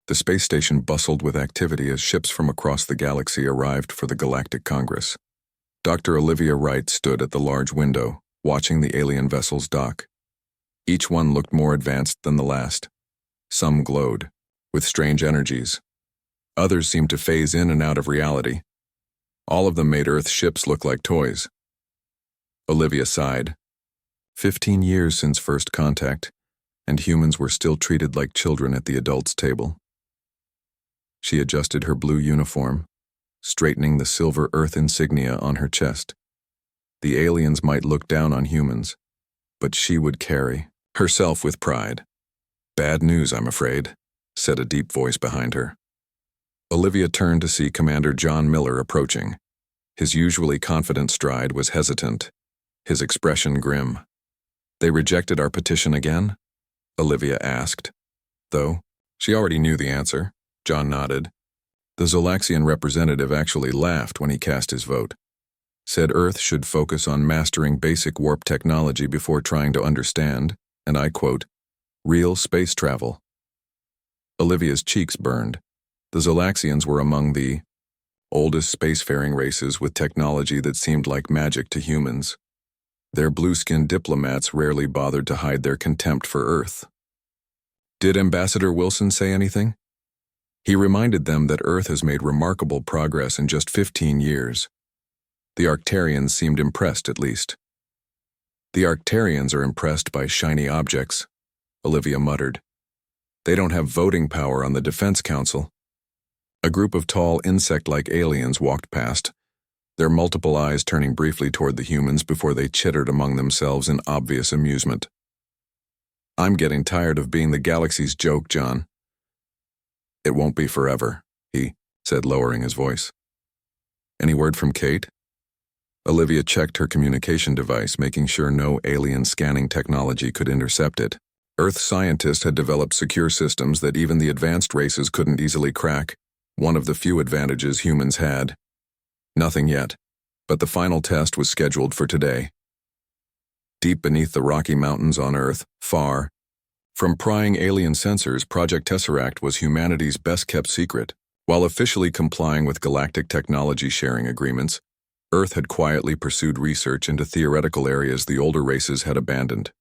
The space station bustled with activity as ships from across the galaxy arrived for the Galactic Congress. Dr. Olivia Wright stood at the large window, watching the alien vessels dock. Each one looked more advanced than the last. Some glowed, with strange energies. Others seemed to phase in and out of reality. All of them made Earth ships look like toys. Olivia sighed. 15 years since first contact, and humans were still treated like children at the adults' table. She adjusted her blue uniform, straightening the silver Earth insignia on her chest. The aliens might look down on humans, but she would carry herself with pride. "Bad news, I'm afraid," said a deep voice behind her. Olivia turned to see Commander John Miller approaching. His usually confident stride was hesitant, his expression grim. "They rejected our petition again?" Olivia asked. Though she already knew the answer, John nodded. The Zolaxian representative actually laughed when he cast his vote. Said Earth should focus on mastering basic warp technology before trying to understand, and I quote, "real space travel." Olivia's cheeks burned. The Zolaxians were among the oldest spacefaring races with technology that seemed like magic to humans. Their blue-skinned diplomats rarely bothered to hide their contempt for Earth. Did Ambassador Wilson say anything? He reminded them that Earth has made remarkable progress in just 15 years. The Arctarians seemed impressed, at least. "The Arctarians are impressed by shiny objects," Olivia muttered. "They don't have voting power on the Defense Council." A group of tall, insect-like aliens walked past, their multiple eyes turning briefly toward the humans before they chittered among themselves in obvious amusement. "I'm getting tired of being the galaxy's joke, John." "It won't be forever," he said, lowering his voice. "Any word from Kate?" Olivia checked her communication device, making sure no alien scanning technology could intercept it. Earth scientists had developed secure systems that even the advanced races couldn't easily crack, one of the few advantages humans had. Nothing yet, but the final test was scheduled for today. Deep beneath the Rocky Mountains on Earth, far from prying alien sensors, Project Tesseract was humanity's best-kept secret. While officially complying with galactic technology sharing agreements, Earth had quietly pursued research into theoretical areas the older races had abandoned.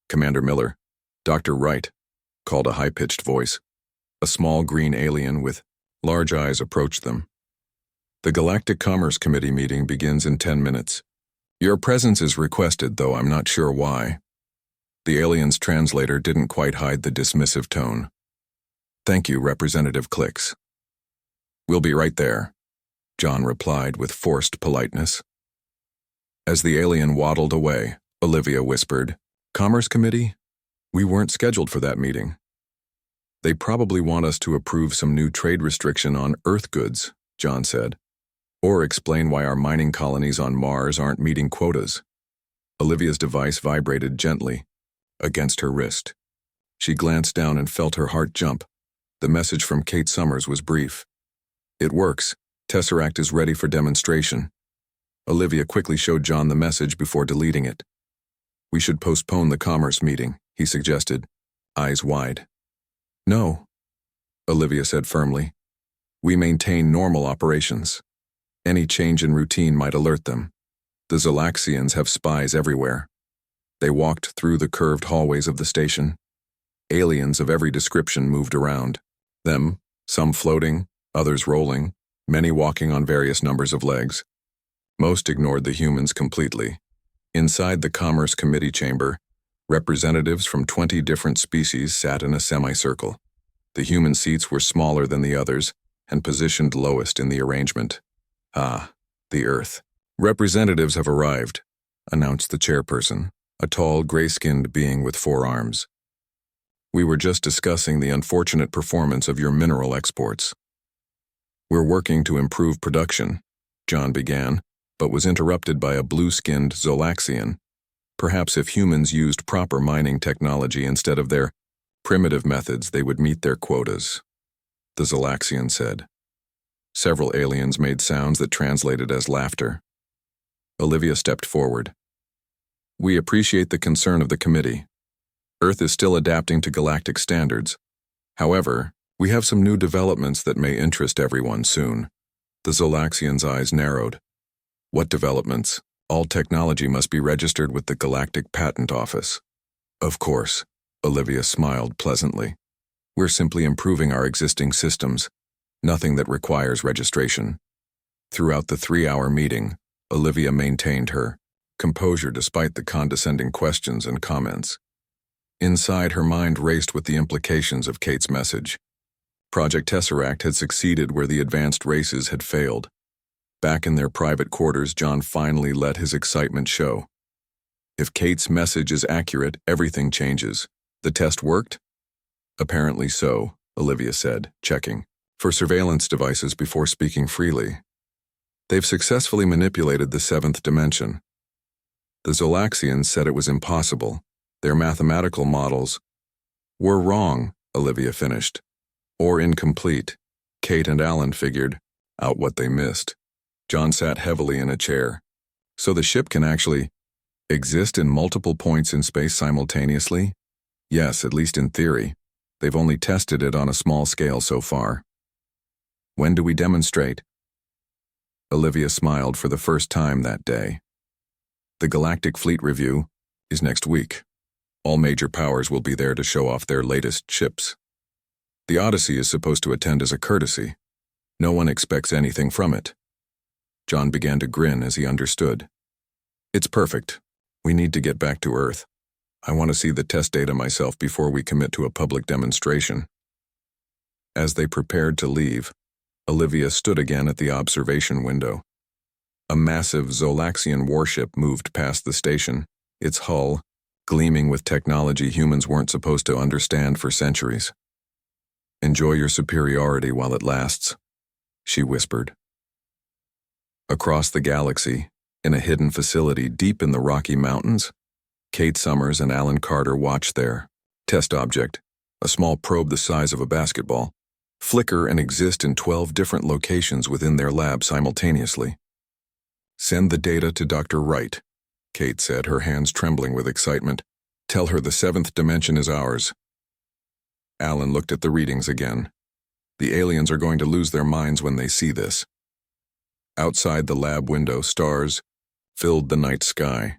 "Commander Miller, Dr. Wright," called a high-pitched voice. A small green alien with large eyes approached them. "The Galactic Commerce Committee meeting begins in 10 minutes. Your presence is requested, though I'm not sure why." The alien's translator didn't quite hide the dismissive tone. "Thank you, Representative Clicks." "We'll be right there," John replied with forced politeness. As the alien waddled away, Olivia whispered, "Commerce Committee? We weren't scheduled for that meeting." "They probably want us to approve some new trade restriction on Earth goods," John said. "Or explain why our mining colonies on Mars aren't meeting quotas." Olivia's device vibrated gently against her wrist. She glanced down and felt her heart jump. The message from Kate Summers was brief. "It works. Tesseract is ready for demonstration." Olivia quickly showed John the message before deleting it. "We should postpone the commerce meeting," he suggested, eyes wide. "No," Olivia said firmly. "We maintain normal operations. Any change in routine might alert them. The Zolaxians have spies everywhere." They walked through the curved hallways of the station. Aliens of every description moved around them, some floating, others rolling, many walking on various numbers of legs. Most ignored the humans completely. Inside the Commerce Committee chamber, representatives from 20 different species sat in a semicircle. The human seats were smaller than the others and positioned lowest in the arrangement. "Ah, the Earth. Representatives have arrived," announced the chairperson, a tall, gray-skinned being with 4 arms. "We were just discussing the unfortunate performance of your mineral exports." "We're working to improve production," John began, but was interrupted by a blue-skinned Zolaxian. Perhaps if humans used proper mining technology instead of their primitive methods, they would meet their quotas, the Zolaxian said. Several aliens made sounds that translated as laughter. Olivia stepped forward. "We appreciate the concern of the committee. Earth is still adapting to galactic standards. However, We have some new developments that may interest everyone soon. The Zolaxian's eyes narrowed. What developments? All technology must be registered with the Galactic Patent Office. Of course, Olivia smiled pleasantly. We're simply improving our existing systems. Nothing that requires registration. Throughout the 3-hour meeting, Olivia maintained her composure despite the condescending questions and comments. Inside, her mind raced with the implications of Kate's message. Project Tesseract had succeeded where the advanced races had failed. Back in their private quarters, John finally let his excitement show. If Kate's message is accurate, everything changes. The test worked? Apparently so, Olivia said, checking for surveillance devices before speaking freely. They've successfully manipulated the 7th dimension. The Zolaxians said it was impossible. Their mathematical models were wrong, Olivia finished. Or incomplete. Kate and Alan figured out what they missed. John sat heavily in a chair. So the ship can actually exist in multiple points in space simultaneously? Yes, at least in theory. They've only tested it on a small scale so far. When do we demonstrate? Olivia smiled for the first time that day. The Galactic Fleet Review is next week. All major powers will be there to show off their latest ships. The Odyssey is supposed to attend as a courtesy. No one expects anything from it. John began to grin as he understood. It's perfect. We need to get back to Earth. I want to see the test data myself before we commit to a public demonstration. As they prepared to leave, Olivia stood again at the observation window. A massive Zolaxian warship moved past the station, its hull gleaming with technology humans weren't supposed to understand for centuries. Enjoy your superiority while it lasts, she whispered. Across the galaxy, in a hidden facility deep in the Rocky Mountains, Kate Summers and Alan Carter watched their test object, a small probe the size of a basketball, flicker and exist in 12 different locations within their lab simultaneously. Send the data to Dr. Wright, Kate said, her hands trembling with excitement. Tell her the 7th dimension is ours. Alan looked at the readings again. The aliens are going to lose their minds when they see this. Outside the lab window, stars filled the night sky.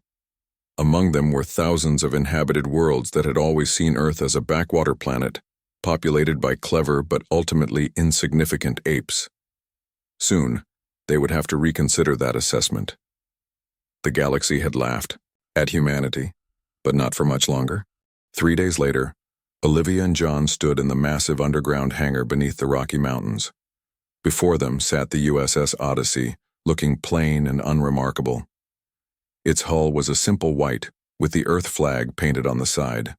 Among them were thousands of inhabited worlds that had always seen Earth as a backwater planet, populated by clever but ultimately insignificant apes. Soon, they would have to reconsider that assessment. The galaxy had laughed at humanity, but not for much longer. 3 days later, Olivia and John stood in the massive underground hangar beneath the Rocky Mountains. Before them sat the USS Odyssey, looking plain and unremarkable. Its hull was a simple white, with the Earth flag painted on the side.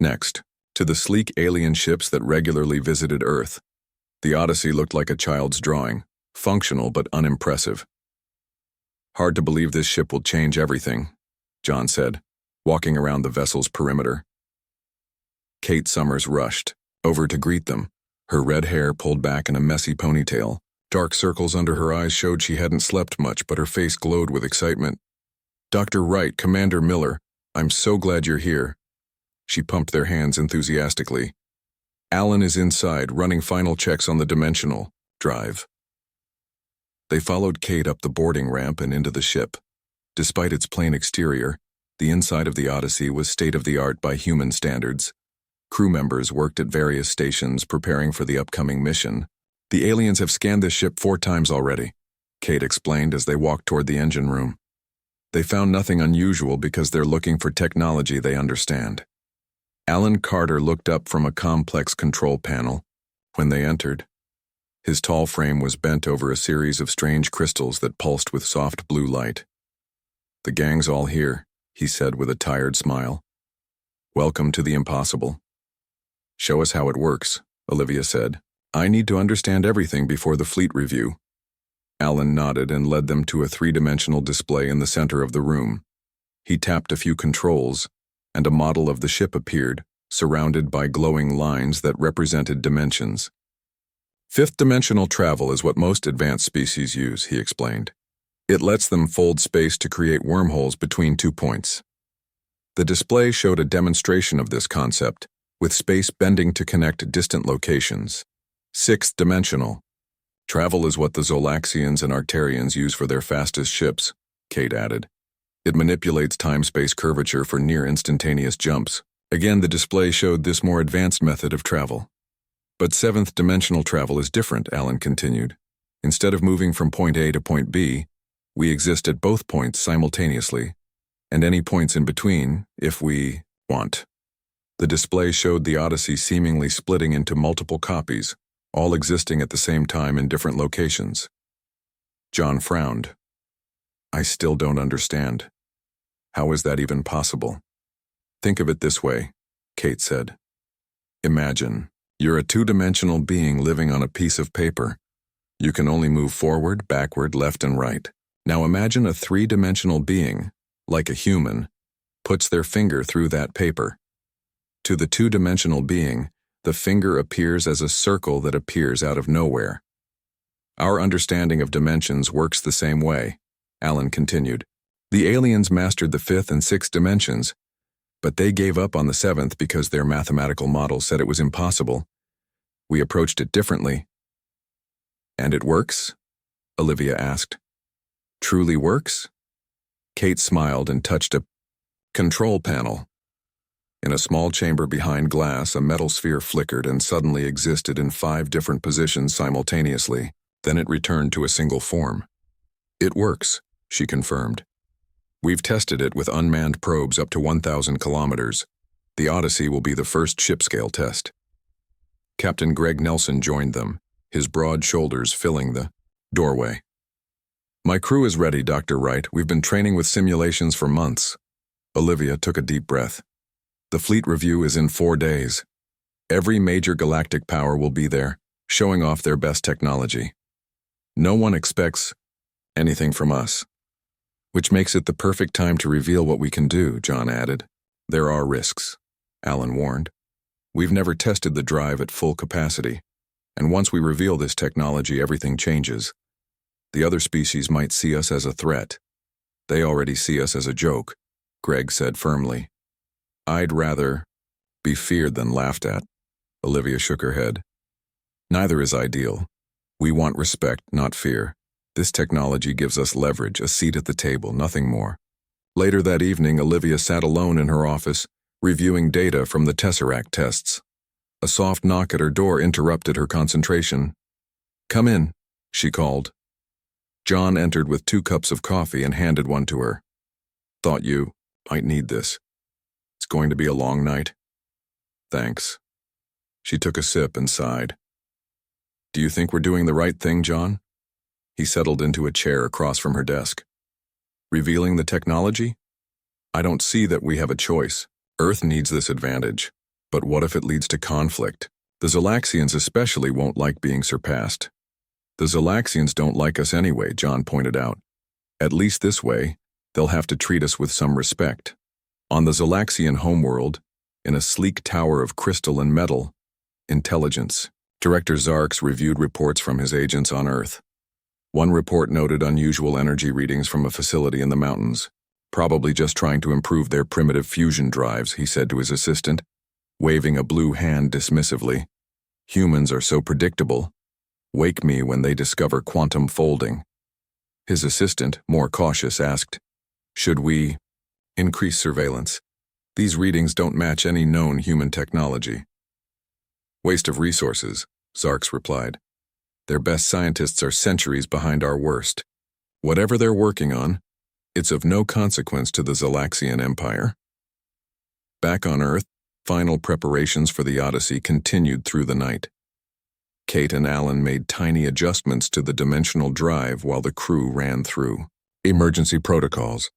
Next, to the sleek alien ships that regularly visited Earth, the Odyssey looked like a child's drawing, functional but unimpressive. Hard to believe this ship will change everything, John said, walking around the vessel's perimeter. Kate Summers rushed over to greet them, her red hair pulled back in a messy ponytail. Dark circles under her eyes showed she hadn't slept much, but her face glowed with excitement. Dr. Wright, Commander Miller, I'm so glad you're here. She pumped their hands enthusiastically. Alan is inside, running final checks on the dimensional drive. They followed Kate up the boarding ramp and into the ship. Despite its plain exterior, the inside of the Odyssey was state-of-the-art by human standards. Crew members worked at various stations preparing for the upcoming mission. The aliens have scanned this ship 4 times already, Kate explained as they walked toward the engine room. They found nothing unusual because they're looking for technology they understand. Alan Carter looked up from a complex control panel when they entered. His tall frame was bent over a series of strange crystals that pulsed with soft blue light. The gang's all here, he said with a tired smile. Welcome to the impossible. Show us how it works, Olivia said. I need to understand everything before the fleet review. Alan nodded and led them to a 3-dimensional display in the center of the room. He tapped a few controls, and a model of the ship appeared, surrounded by glowing lines that represented dimensions. 5th-dimensional travel is what most advanced species use, he explained. It lets them fold space to create wormholes between 2 points. The display showed a demonstration of this concept, with space bending to connect distant locations. 6th-Dimensional. Travel is what the Zolaxians and Arcturians use for their fastest ships, Kate added. It manipulates time-space curvature for near-instantaneous jumps. Again, the display showed this more advanced method of travel. But 7th-dimensional travel is different, Alan continued. Instead of moving from point A to point B, we exist at both points simultaneously, and any points in between, if we want. The display showed the Odyssey seemingly splitting into multiple copies, all existing at the same time in different locations. John frowned. I still don't understand. How is that even possible? Think of it this way, Kate said. Imagine, you're a two-dimensional being living on a piece of paper. You can only move forward, backward, left, and right. Now imagine a three-dimensional being, like a human, puts their finger through that paper. To the two-dimensional being, the finger appears as a circle that appears out of nowhere. Our understanding of dimensions works the same way, Alan continued. The aliens mastered the 5th and 6th dimensions, but they gave up on the 7th because their mathematical model said it was impossible. We approached it differently. And it works? Olivia asked. Truly works? Kate smiled and touched a control panel. In a small chamber behind glass, a metal sphere flickered and suddenly existed in 5 different positions simultaneously. Then it returned to a single form. It works, she confirmed. We've tested it with unmanned probes up to 1,000 kilometers. The Odyssey will be the first ship-scale test. Captain Greg Nelson joined them, his broad shoulders filling the doorway. My crew is ready, Dr. Wright. We've been training with simulations for months. Olivia took a deep breath. The fleet review is in 4 days. Every major galactic power will be there, showing off their best technology. No one expects anything from us, which makes it the perfect time to reveal what we can do, John added. There are risks, Alan warned. We've never tested the drive at full capacity, and once we reveal this technology, everything changes. The other species might see us as a threat. They already see us as a joke, Greg said firmly. I'd rather be feared than laughed at. Olivia shook her head. Neither is ideal. We want respect, not fear. This technology gives us leverage, a seat at the table, nothing more. Later that evening, Olivia sat alone in her office, reviewing data from the Tesseract tests. A soft knock at her door interrupted her concentration. Come in, she called. John entered with 2 cups of coffee and handed one to her. Thought you might need this. It's going to be a long night. Thanks. She took a sip and sighed. Do you think we're doing the right thing, John? He settled into a chair across from her desk. Revealing the technology? I don't see that we have a choice. Earth needs this advantage. But what if it leads to conflict? The Zolaxians especially won't like being surpassed. The Zolaxians don't like us anyway, John pointed out. At least this way, they'll have to treat us with some respect. On the Zolaxian homeworld, in a sleek tower of crystal and metal, intelligence. Director Zarks reviewed reports from his agents on Earth. One report noted unusual energy readings from a facility in the mountains. Probably just trying to improve their primitive fusion drives, he said to his assistant, waving a blue hand dismissively. Humans are so predictable. Wake me when they discover quantum folding. His assistant, more cautious, asked, should we increase surveillance? These readings don't match any known human technology. Waste of resources, Zarks replied. Their best scientists are centuries behind our worst. Whatever they're working on, it's of no consequence to the Zolaxian Empire. Back on Earth, final preparations for the Odyssey continued through the night. Kate and Alan made tiny adjustments to the dimensional drive while the crew ran through emergency protocols.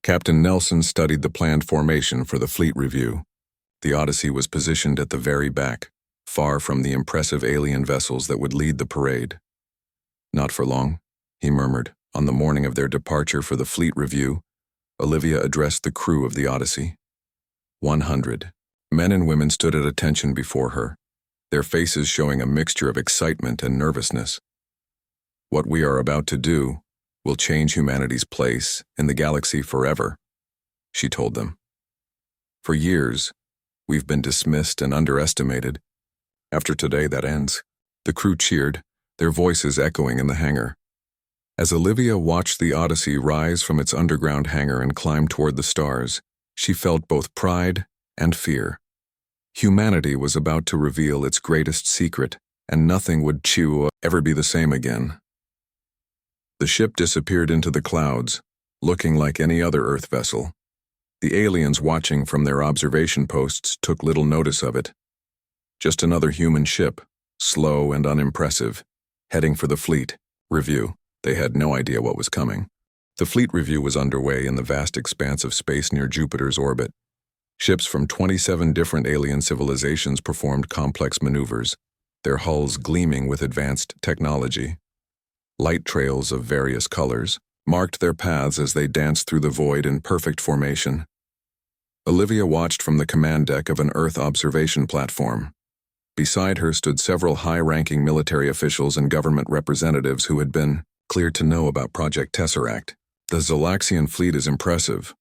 Captain Nelson studied the planned formation for the fleet review. The Odyssey was positioned at the very back, far from the impressive alien vessels that would lead the parade. Not for long, he murmured. On the morning of their departure for the fleet review, Olivia addressed the crew of the Odyssey. 100 men and women stood at attention before her, their faces showing a mixture of excitement and nervousness. What we are about to do will change humanity's place in the galaxy forever, she told them. For years, we've been dismissed and underestimated. After today, that ends. The crew cheered, their voices echoing in the hangar. As Olivia watched the Odyssey rise from its underground hangar and climb toward the stars, she felt both pride and fear. Humanity was about to reveal its greatest secret, and nothing would ever be the same again. The ship disappeared into the clouds, looking like any other Earth vessel. The aliens watching from their observation posts took little notice of it. Just another human ship, slow and unimpressive, heading for the fleet review. They had no idea what was coming. The fleet review was underway in the vast expanse of space near Jupiter's orbit. Ships from 27 different alien civilizations performed complex maneuvers, their hulls gleaming with advanced technology. Light trails of various colors marked their paths as they danced through the void in perfect formation. Olivia watched from the command deck of an Earth observation platform. Beside her stood several high-ranking military officials and government representatives who had been cleared to know about Project Tesseract. "The Zalaxian fleet is impressive,"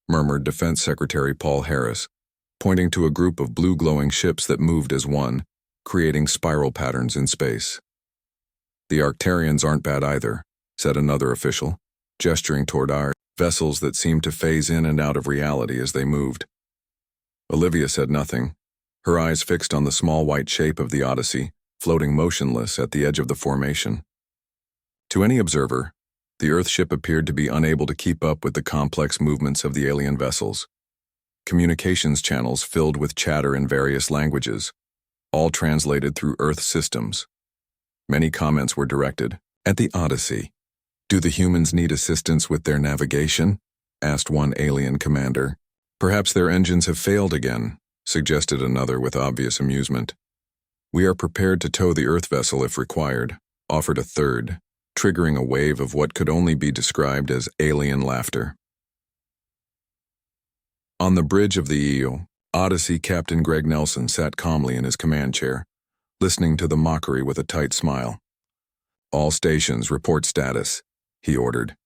murmured Defense Secretary Paul Harris, pointing to a group of blue glowing ships that moved as one, creating spiral patterns in space. "The Arcturians aren't bad either," said another official, gesturing toward our vessels that seemed to phase in and out of reality as they moved. Olivia said nothing, her eyes fixed on the small white shape of the Odyssey, floating motionless at the edge of the formation. To any observer, the Earth ship appeared to be unable to keep up with the complex movements of the alien vessels. Communications channels filled with chatter in various languages, all translated through Earth systems. Many comments were directed at the Odyssey. "Do the humans need assistance with their navigation?" asked one alien commander. "Perhaps their engines have failed again," suggested another with obvious amusement. "We are prepared to tow the Earth vessel if required," offered a third, triggering a wave of what could only be described as alien laughter. On the bridge of the EO, Odyssey Captain Greg Nelson sat calmly in his command chair, listening to the mockery with a tight smile. "All stations report status," he ordered.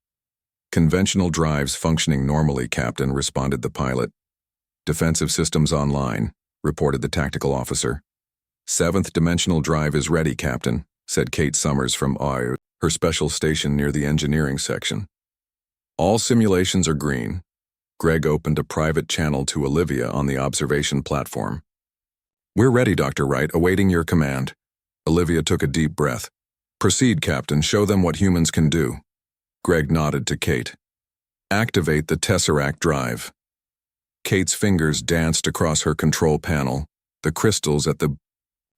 "Conventional drives functioning normally, Captain," responded the pilot. "Defensive systems online," reported the tactical officer. "7th-Dimensional drive is ready, Captain," said Kate Summers from OI, her special station near the engineering section. "All simulations are green." Greg opened a private channel to Olivia on the observation platform. "We're ready, Dr. Wright, awaiting your command." Olivia took a deep breath. "Proceed, Captain. Show them what humans can do." Greg nodded to Kate. "Activate the Tesseract drive." Kate's fingers danced across her control panel. The crystals at the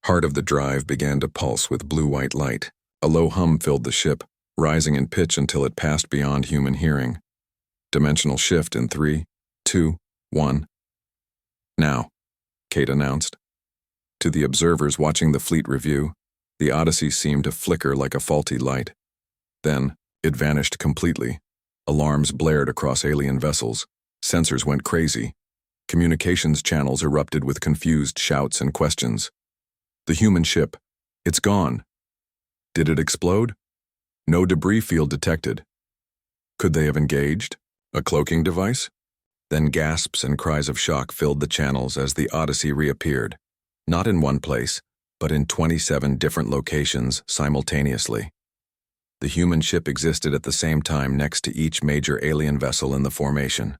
heart of the drive began to pulse with blue-white light. A low hum filled the ship, rising in pitch until it passed beyond human hearing. "Dimensional shift in 3, 2, 1. "Now," Kate announced. To the observers watching the fleet review, the Odyssey seemed to flicker like a faulty light. Then, it vanished completely. Alarms blared across alien vessels. Sensors went crazy. Communications channels erupted with confused shouts and questions. "The human ship. It's gone." "Did it explode?" "No debris field detected." "Could they have engaged a cloaking device?" Then gasps and cries of shock filled the channels as the Odyssey reappeared, not in one place, but in 27 different locations simultaneously. The human ship existed at the same time next to each major alien vessel in the formation.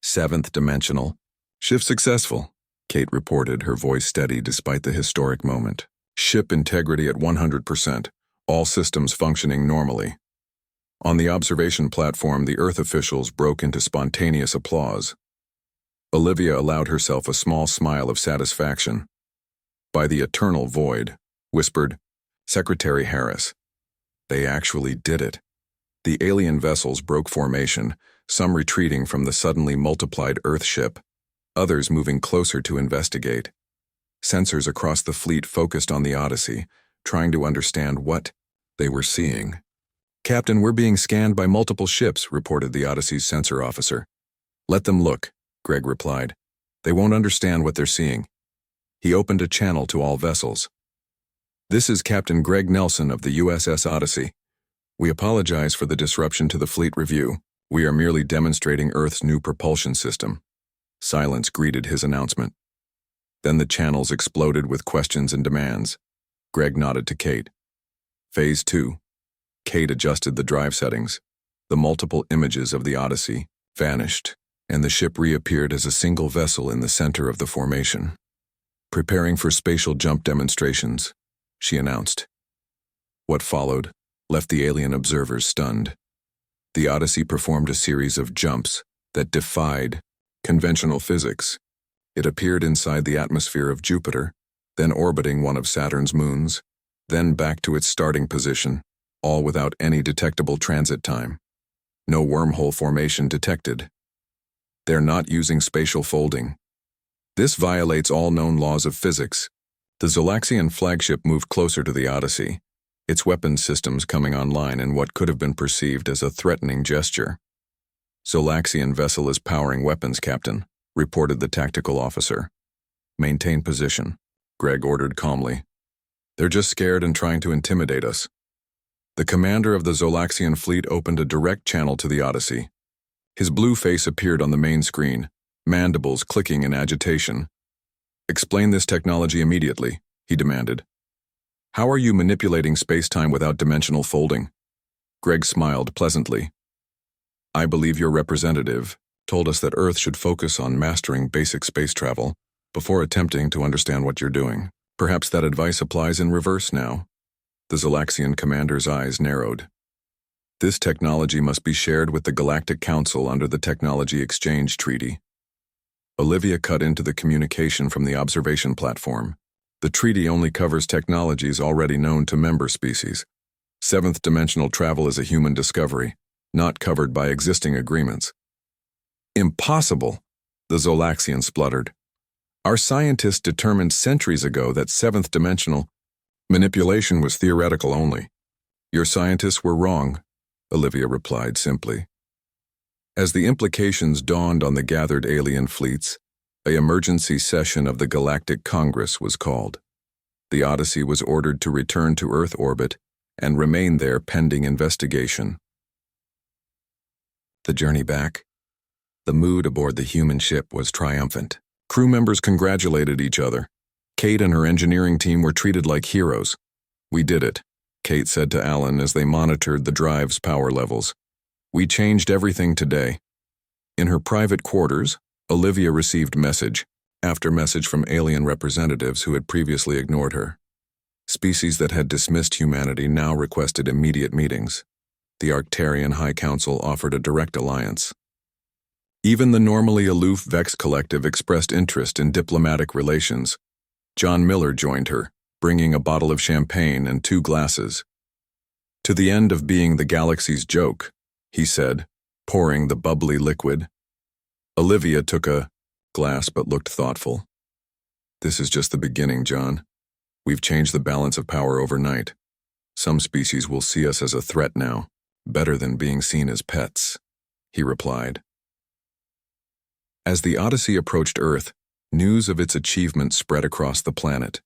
7th-Dimensional. "Shift successful," Kate reported, her voice steady despite the historic moment. "Ship integrity at 100%, all systems functioning normally." On the observation platform, the Earth officials broke into spontaneous applause. Olivia allowed herself a small smile of satisfaction. "By the eternal void," whispered Secretary Harris. "They actually did it." The alien vessels broke formation, some retreating from the suddenly multiplied Earth ship, others moving closer to investigate. Sensors across the fleet focused on the Odyssey, trying to understand what they were seeing. "Captain, we're being scanned by multiple ships," reported the Odyssey's sensor officer. "Let them look," Greg replied. "They won't understand what they're seeing." He opened a channel to all vessels. "This is Captain Greg Nelson of the USS Odyssey. We apologize for the disruption to the fleet review. We are merely demonstrating Earth's new propulsion system." Silence greeted his announcement. Then the channels exploded with questions and demands. Greg nodded to Kate. Phase 2. Kate adjusted the drive settings. The multiple images of the Odyssey vanished, and the ship reappeared as a single vessel in the center of the formation. Preparing for spatial jump demonstrations, she announced. What followed left the alien observers stunned. The Odyssey performed a series of jumps that defied conventional physics. It appeared inside the atmosphere of Jupiter, then orbiting one of Saturn's moons, then back to its starting position, all without any detectable transit time. No wormhole formation detected. They're not using spatial folding. This violates all known laws of physics. The Zolaxian flagship moved closer to the Odyssey, its weapons systems coming online in what could have been perceived as a threatening gesture. Zolaxian vessel is powering weapons, Captain, reported the tactical officer. Maintain position, Greg ordered calmly. They're just scared and trying to intimidate us. The commander of the Zolaxian fleet opened a direct channel to the Odyssey. His blue face appeared on the main screen, mandibles clicking in agitation. Explain this technology immediately, he demanded. How are you manipulating space-time without dimensional folding? Greg smiled pleasantly. I believe your representative told us that Earth should focus on mastering basic space travel before attempting to understand what you're doing. Perhaps that advice applies in reverse now. The Zolaxian commander's eyes narrowed. This technology must be shared with the Galactic Council under the Technology Exchange Treaty. Olivia cut into the communication from the observation platform. The treaty only covers technologies already known to member species. 7th-dimensional travel is a human discovery, not covered by existing agreements. Impossible, the Zolaxian spluttered. Our scientists determined centuries ago that 7th-dimensional manipulation was theoretical only. Your scientists were wrong, Olivia replied simply. As the implications dawned on the gathered alien fleets, an emergency session of the Galactic Congress was called. The Odyssey was ordered to return to Earth orbit and remain there pending investigation. The journey back. The mood aboard the human ship was triumphant. Crew members congratulated each other. Kate and her engineering team were treated like heroes. We did it, Kate said to Alan as they monitored the drive's power levels. We changed everything today. In her private quarters, Olivia received message after message from alien representatives who had previously ignored her. Species that had dismissed humanity now requested immediate meetings. The Arcturian High Council offered a direct alliance. Even the normally aloof Vex Collective expressed interest in diplomatic relations. John Miller joined her, bringing a bottle of champagne and 2 glasses. To the end of being the galaxy's joke, he said, pouring the bubbly liquid. Olivia took a glass but looked thoughtful. This is just the beginning, John. We've changed the balance of power overnight. Some species will see us as a threat now, better than being seen as pets, he replied. As the Odyssey approached Earth, news of its achievement spread across the planet.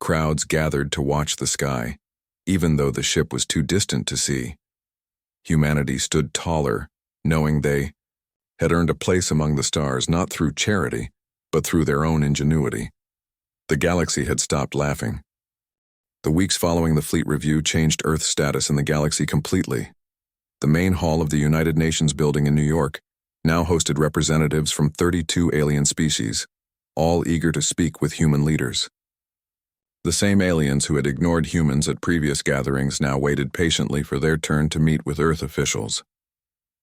Crowds gathered to watch the sky, even though the ship was too distant to see. Humanity stood taller, knowing they had earned a place among the stars not through charity, but through their own ingenuity. The galaxy had stopped laughing. The weeks following the fleet review changed Earth's status in the galaxy completely. The main hall of the United Nations building in New York now hosted representatives from 32 alien species, all eager to speak with human leaders. The same aliens who had ignored humans at previous gatherings now waited patiently for their turn to meet with Earth officials.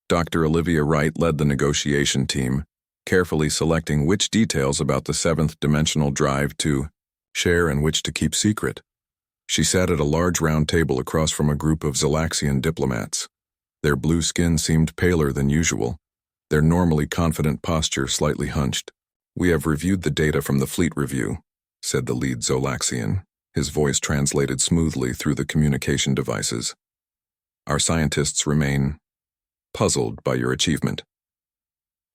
Dr. Olivia Wright led the negotiation team, carefully selecting which details about the 7th-dimensional drive to share and which to keep secret. She sat at a large round table across from a group of Zolaxian diplomats. Their blue skin seemed paler than usual, their normally confident posture slightly hunched. We have reviewed the data from the fleet review, said the lead Zolaxian, his voice translated smoothly through the communication devices. Our scientists remain puzzled by your achievement.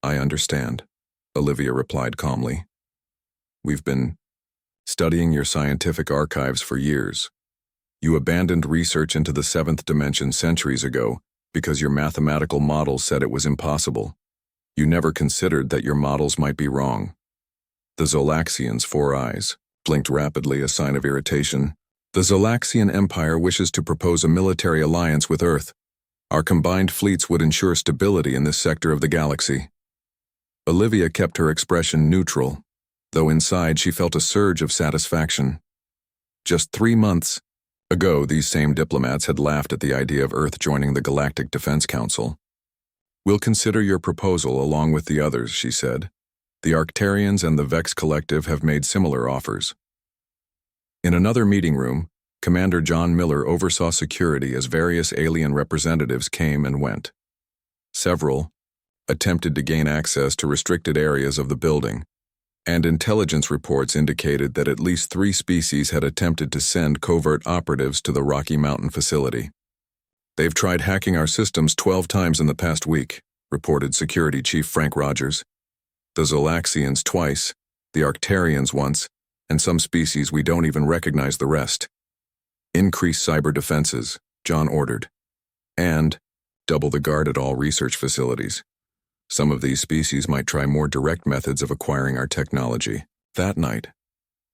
I understand, Olivia replied calmly. We've been studying your scientific archives for years. You abandoned research into the 7th dimension centuries ago because your mathematical models said it was impossible. You never considered that your models might be wrong. The Zolaxian's 4 eyes blinked rapidly, a sign of irritation. The Zalaxian Empire wishes to propose a military alliance with Earth. Our combined fleets would ensure stability in this sector of the galaxy. Olivia kept her expression neutral, though inside she felt a surge of satisfaction. Just 3 months ago, these same diplomats had laughed at the idea of Earth joining the Galactic Defense Council. "We'll consider your proposal along with the others," she said. "The Arctarians and the Vex Collective have made similar offers." In another meeting room, Commander John Miller oversaw security as various alien representatives came and went. Several attempted to gain access to restricted areas of the building, and intelligence reports indicated that at least 3 species had attempted to send covert operatives to the Rocky Mountain facility. "They've tried hacking our systems 12 times in the past week," reported Security Chief Frank Rogers. "The Zalaxians twice, the Arctarians once, and some species we don't even recognize the rest. Increase cyber defenses," John ordered. "And double the guard at all research facilities. Some of these species might try more direct methods of acquiring our technology." That night,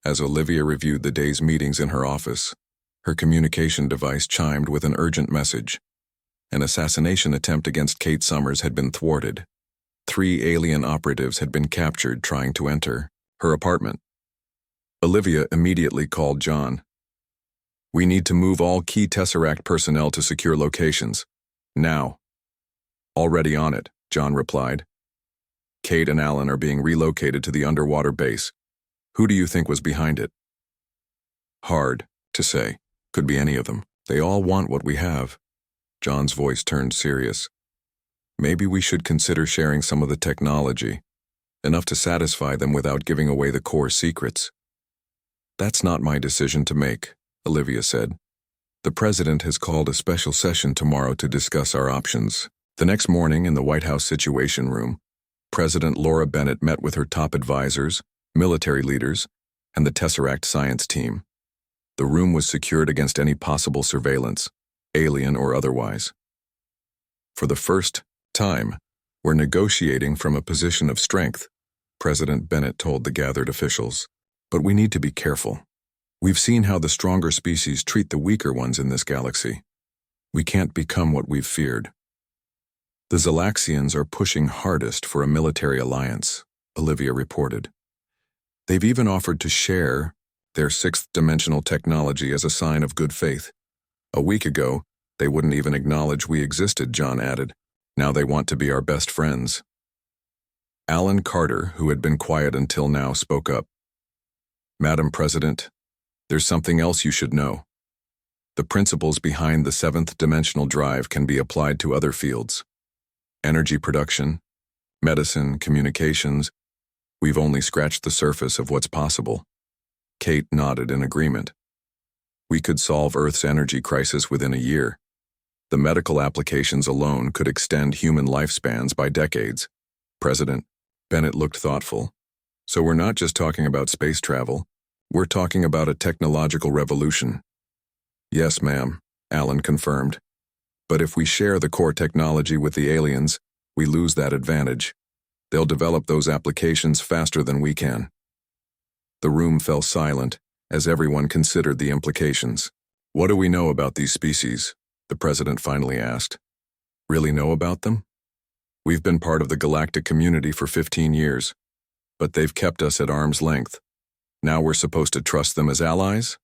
as Olivia reviewed the day's meetings in her office, her communication device chimed with an urgent message. An assassination attempt against Kate Summers had been thwarted. 3 alien operatives had been captured trying to enter her apartment. Olivia immediately called John. "We need to move all key Tesseract personnel to secure locations. Now." "Already on it," John replied. "Kate and Alan are being relocated to the underwater base. Who do you think was behind it?" "Hard to say. Could be any of them. They all want what we have." John's voice turned serious. "Maybe we should consider sharing some of the technology, enough to satisfy them without giving away the core secrets." "That's not my decision to make," Olivia said. "The president has called a special session tomorrow to discuss our options." The next morning in the White House Situation Room, President Laura Bennett met with her top advisors, military leaders, and the Tesseract science team. The room was secured against any possible surveillance, alien or otherwise. "For the first time, we're negotiating from a position of strength," President Bennett told the gathered officials. "But we need to be careful. We've seen how the stronger species treat the weaker ones in this galaxy. We can't become what we've feared." "The Zalaxians are pushing hardest for a military alliance," Olivia reported. "They've even offered to share their 6th-dimensional technology as a sign of good faith. A week ago, they wouldn't even acknowledge we existed," John added. "Now they want to be our best friends." Alan Carter, who had been quiet until now, spoke up. "Madam President, there's something else you should know. The principles behind the 7th-dimensional drive can be applied to other fields. Energy production, medicine, communications. We've only scratched the surface of what's possible." Kate nodded in agreement. "We could solve Earth's energy crisis within a year. The medical applications alone could extend human lifespans by decades." President Bennett looked thoughtful. "So we're not just talking about space travel. We're talking about a technological revolution." "Yes, ma'am," Alan confirmed. "But if we share the core technology with the aliens, we lose that advantage. They'll develop those applications faster than we can." The room fell silent as everyone considered the implications. "What do we know about these species?" the president finally asked. "Really know about them? We've been part of the galactic community for 15 years, but they've kept us at arm's length. Now we're supposed to trust them as allies?"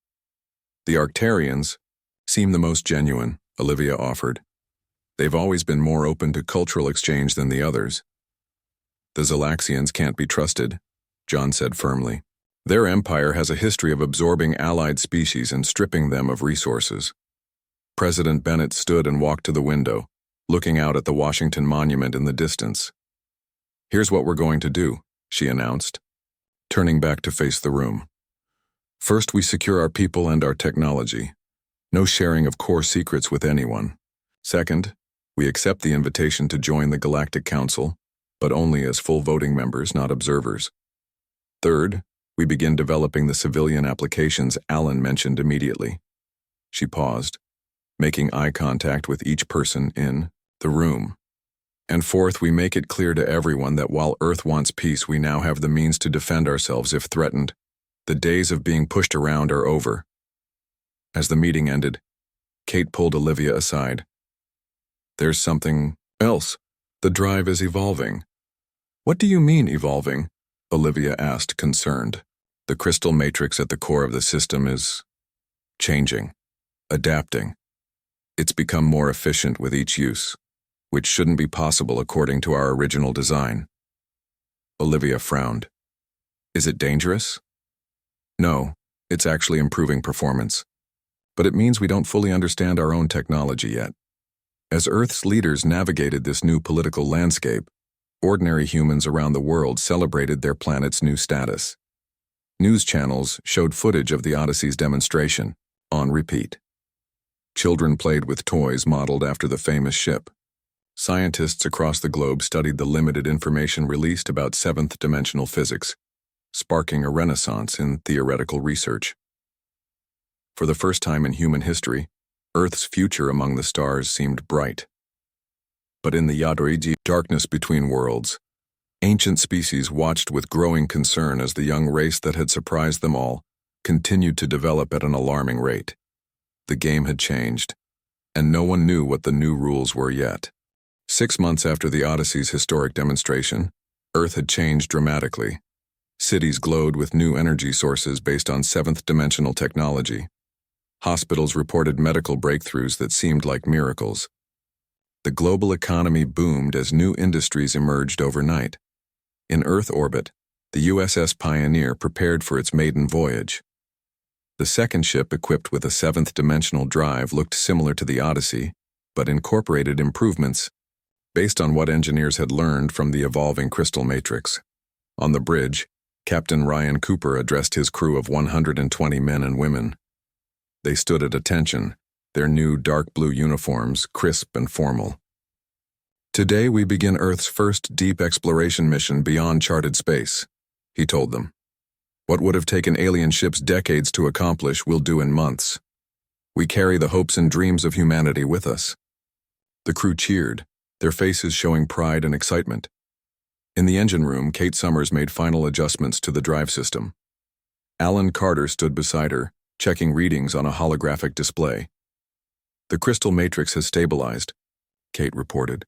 "The Arctarians seem the most genuine," Olivia offered. "They've always been more open to cultural exchange than the others." "The Zalaxians can't be trusted," John said firmly. "Their empire has a history of absorbing allied species and stripping them of resources." President Bennett stood and walked to the window, looking out at the Washington Monument in the distance. "Here's what we're going to do," she announced, turning back to face the room. "First, we secure our people and our technology. No sharing of core secrets with anyone. Second, we accept the invitation to join the Galactic Council, but only as full voting members, not observers. Third, we begin developing the civilian applications Alan mentioned immediately." She paused, making eye contact with each person in the room. "And fourth, we make it clear to everyone that while Earth wants peace, we now have the means to defend ourselves if threatened. The days of being pushed around are over." As the meeting ended, Kate pulled Olivia aside. "There's something else. The drive is evolving." "What do you mean, evolving?" Olivia asked, concerned. "The crystal matrix at the core of the system is changing, adapting. It's become more efficient with each use, which shouldn't be possible according to our original design." Olivia frowned. "Is it dangerous?" "No, it's actually improving performance. But it means we don't fully understand our own technology yet. As Earth's leaders navigated this new political landscape, ordinary humans around the world celebrated their planet's new status. News channels showed footage of the Odyssey's demonstration, on repeat. Children played with toys modeled after the famous ship. Scientists across the globe studied the limited information released about 7th-dimensional physics, sparking a renaissance in theoretical research. For the first time in human history, Earth's future among the stars seemed bright. But in the Yadoriji darkness between worlds, ancient species watched with growing concern as the young race that had surprised them all continued to develop at an alarming rate. The game had changed, and no one knew what the new rules were yet. 6 months after the Odyssey's historic demonstration, Earth had changed dramatically. Cities glowed with new energy sources based on 7th-dimensional technology. Hospitals reported medical breakthroughs that seemed like miracles. The global economy boomed as new industries emerged overnight. In Earth orbit, the USS Pioneer prepared for its maiden voyage. The second ship, equipped with a 7th-dimensional drive, looked similar to the Odyssey, but incorporated improvements based on what engineers had learned from the evolving crystal matrix. On the bridge, Captain Ryan Cooper addressed his crew of 120 men and women. They stood at attention, their new dark blue uniforms crisp and formal. "Today we begin Earth's first deep exploration mission beyond charted space," he told them. "What would have taken alien ships decades to accomplish, we'll do in months. We carry the hopes and dreams of humanity with us." The crew cheered, their faces showing pride and excitement. In the engine room, Kate Summers made final adjustments to the drive system. Alan Carter stood beside her, checking readings on a holographic display. "The crystal matrix has stabilized," Kate reported.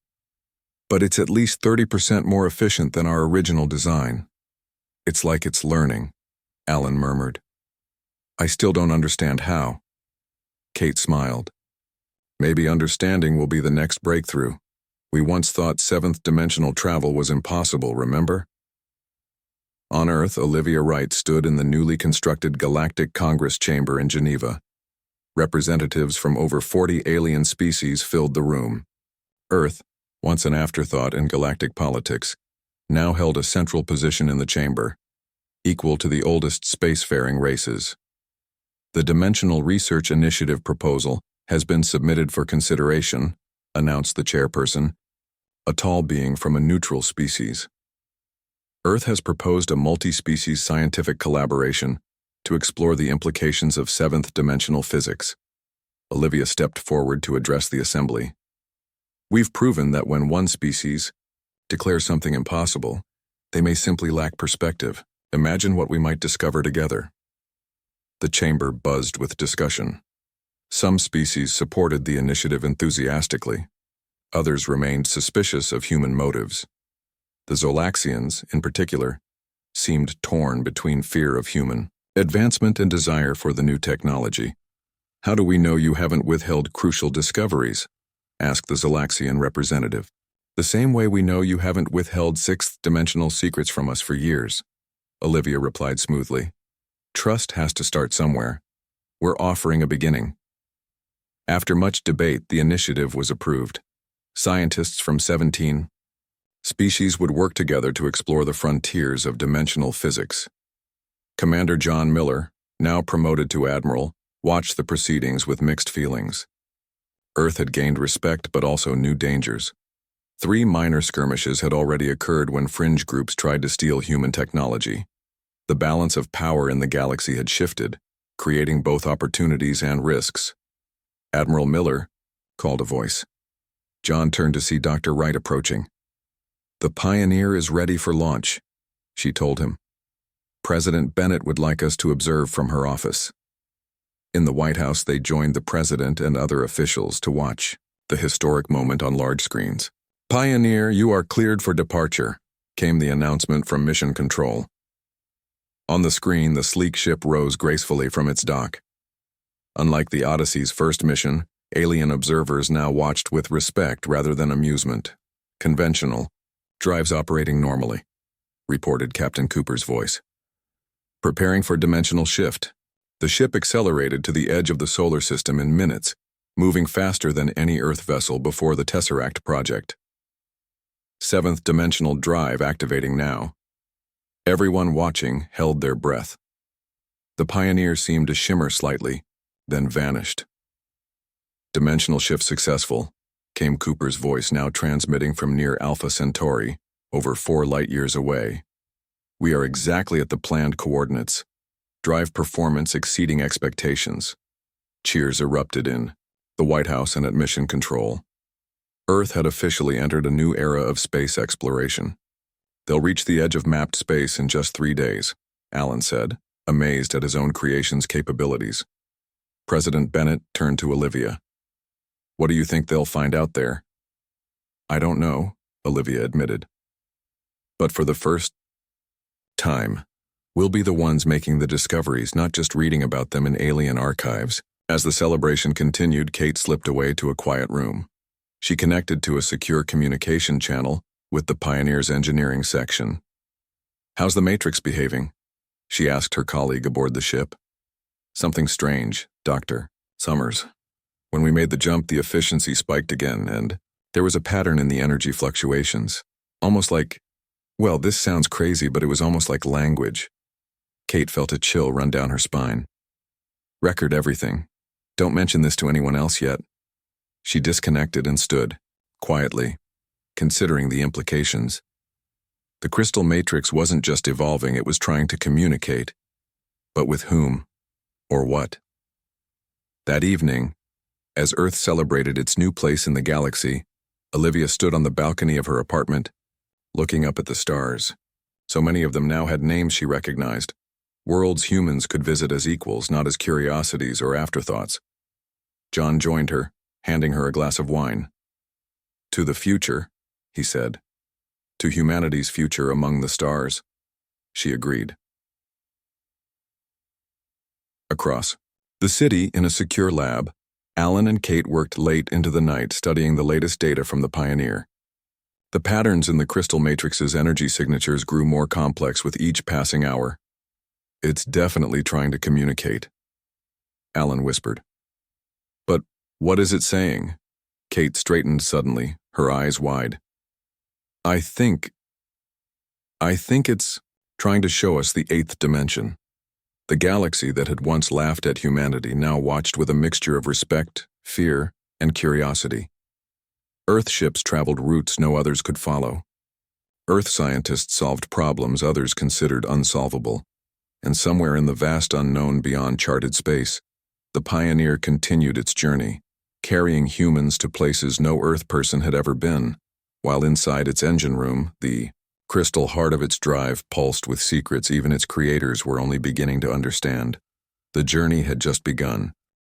"But it's at least 30% more efficient than our original design." "It's like it's learning," Alan murmured. "I still don't understand how." Kate smiled. "Maybe understanding will be the next breakthrough. We once thought 7th-dimensional travel was impossible, remember?" On Earth, Olivia Wright stood in the newly constructed Galactic Congress Chamber in Geneva. Representatives from over 40 alien species filled the room. Earth, once an afterthought in galactic politics, now held a central position in the chamber, equal to the oldest spacefaring races. "The Dimensional Research Initiative proposal has been submitted for consideration," announced the chairperson, a tall being from a neutral species. "Earth has proposed a multi-species scientific collaboration to explore the implications of 7th-dimensional physics." Olivia stepped forward to address the assembly. "We've proven that when one species declares something impossible, they may simply lack perspective. Imagine what we might discover together." The chamber buzzed with discussion. Some species supported the initiative enthusiastically. Others remained suspicious of human motives. The Zolaxians, in particular, seemed torn between fear of human advancement and desire for the new technology. "How do we know you haven't withheld crucial discoveries?" asked the Zolaxian representative. "The same way we know you haven't withheld 6th-dimensional secrets from us for years," Olivia replied smoothly. "Trust has to start somewhere. We're offering a beginning." After much debate, the initiative was approved. Scientists from 17 species would work together to explore the frontiers of dimensional physics. Commander John Miller, now promoted to admiral, watched the proceedings with mixed feelings. Earth had gained respect but also new dangers. 3 minor skirmishes had already occurred when fringe groups tried to steal human technology. The balance of power in the galaxy had shifted, creating both opportunities and risks. "Admiral Miller," called a voice. John turned to see Dr. Wright approaching. "The Pioneer is ready for launch," she told him. "President Bennett would like us to observe from her office." In the White House, they joined the president and other officials to watch the historic moment on large screens. "Pioneer, you are cleared for departure," came the announcement from Mission Control. On the screen, the sleek ship rose gracefully from its dock. Unlike the Odyssey's first mission, alien observers now watched with respect rather than amusement. "Conventional. Drives operating normally," reported Captain Cooper's voice. "Preparing for dimensional shift." The ship accelerated to the edge of the solar system in minutes, moving faster than any Earth vessel before the Tesseract project. 7th-Dimensional drive activating now. Everyone watching held their breath. The Pioneer seemed to shimmer slightly, then vanished. "Dimensional shift successful," came Cooper's voice, now transmitting from near Alpha Centauri, over 4 light-years away. "We are exactly at the planned coordinates. Drive performance exceeding expectations." Cheers erupted in the White House and at Mission Control. Earth had officially entered a new era of space exploration. "They'll reach the edge of mapped space in just 3 days, Alan said, amazed at his own creation's capabilities. President Bennett turned to Olivia. "What do you think they'll find out there?" "I don't know," Olivia admitted. "But for the first time, we'll be the ones making the discoveries, not just reading about them in alien archives." As the celebration continued, Kate slipped away to a quiet room. She connected to a secure communication channel with the Pioneer's engineering section. "How's the Matrix behaving?" she asked her colleague aboard the ship. "Something strange, Dr. Summers. When we made the jump, the efficiency spiked again, and there was a pattern in the energy fluctuations. Almost like, well, this sounds crazy, but it was almost like language." Kate felt a chill run down her spine. "Record everything. Don't mention this to anyone else yet." She disconnected and stood, quietly, considering the implications. The crystal matrix wasn't just evolving, it was trying to communicate. But with whom? Or what? That evening, as Earth celebrated its new place in the galaxy, Olivia stood on the balcony of her apartment, looking up at the stars. So many of them now had names she recognized. Worlds humans could visit as equals, not as curiosities or afterthoughts. John joined her, handing her a glass of wine. "To the future," he said. "To humanity's future among the stars." She agreed. Across the city, in a secure lab, Alan and Kate worked late into the night studying the latest data from the Pioneer. The patterns in the crystal matrix's energy signatures grew more complex with each passing hour. "It's definitely trying to communicate," Alan whispered. "But what is it saying?" Kate straightened suddenly, her eyes wide. I think it's trying to show us the 8th dimension. The galaxy that had once laughed at humanity now watched with a mixture of respect, fear, and curiosity. Earth ships traveled routes no others could follow. Earth scientists solved problems others considered unsolvable. And somewhere in the vast unknown beyond charted space, the Pioneer continued its journey, carrying humans to places no Earth person had ever been, while inside its engine room, the crystal heart of its drive pulsed with secrets even its creators were only beginning to understand. The journey had just begun,